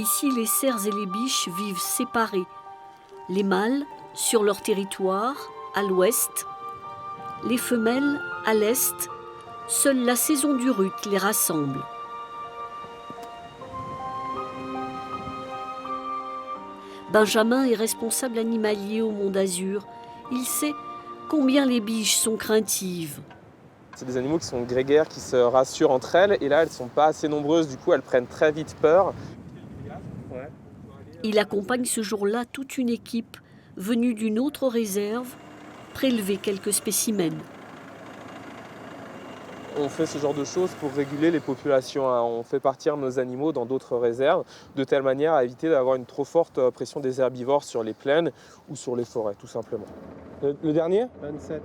Ici, les cerfs et les biches vivent séparés. Les mâles sur leur territoire, à l'ouest, les femelles à l'est. Seule la saison du rut les rassemble. Benjamin est responsable animalier au Mont d'Azur. Il sait combien les biches sont craintives. C'est des animaux qui sont grégaires, qui se rassurent entre elles, et là elles ne sont pas assez nombreuses, du coup elles prennent très vite peur. Il accompagne ce jour-là toute une équipe venue d'une autre réserve, prélever quelques spécimens. On fait ce genre de choses pour réguler les populations. On fait partir nos animaux dans d'autres réserves, de telle manière à éviter d'avoir une trop forte pression des herbivores sur les plaines ou sur les forêts, tout simplement. Le dernier 27.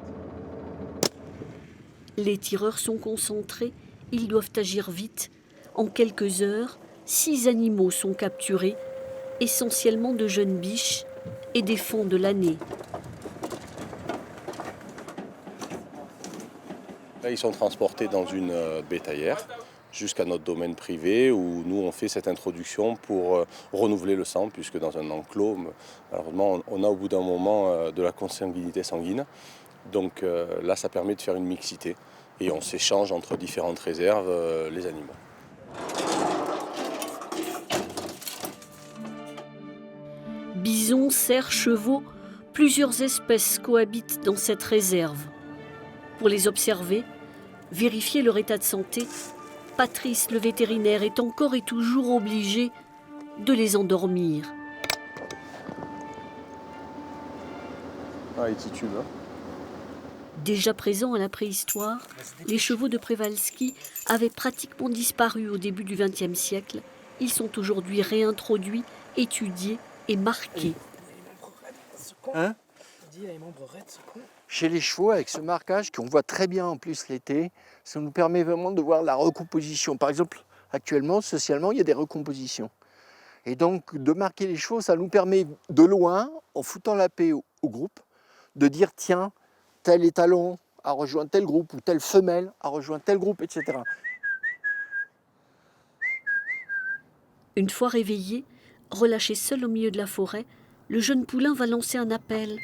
Les tireurs sont concentrés, ils doivent agir vite. En quelques heures, 6 animaux sont capturés, essentiellement de jeunes biches et des faons de l'année. Là, ils sont transportés dans une bétaillère jusqu'à notre domaine privé où nous on fait cette introduction pour renouveler le sang, puisque dans un enclos, malheureusement, on a au bout d'un moment de la consanguinité sanguine. Donc là, ça permet de faire une mixité et on s'échange entre différentes réserves les animaux. Bisons, cerfs, chevaux, plusieurs espèces cohabitent dans cette réserve. Pour les observer, vérifier leur état de santé, Patrice, le vétérinaire, est encore et toujours obligé de les endormir. Ah, ils titubent, hein. Déjà présents à la préhistoire, les chevaux de Przewalski avaient pratiquement disparu au début du XXe siècle. Ils sont aujourd'hui réintroduits, étudiés et marqués. Hein ? Chez les chevaux, avec ce marquage qu'on voit très bien en plus l'été, ça nous permet vraiment de voir la recomposition. Par exemple, actuellement, socialement, il y a des recompositions. Et donc, de marquer les chevaux, ça nous permet de loin, en foutant la paix au groupe, de dire tiens, tel étalon a rejoint tel groupe, ou telle femelle a rejoint tel groupe, etc. Une fois réveillé, relâché seul au milieu de la forêt, le jeune poulain va lancer un appel.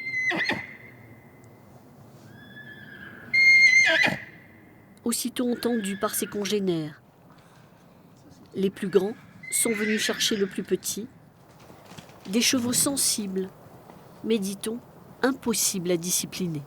Aussitôt entendu par ses congénères. Les plus grands sont venus chercher le plus petit. Des chevaux sensibles, mais dit-on, impossibles à discipliner.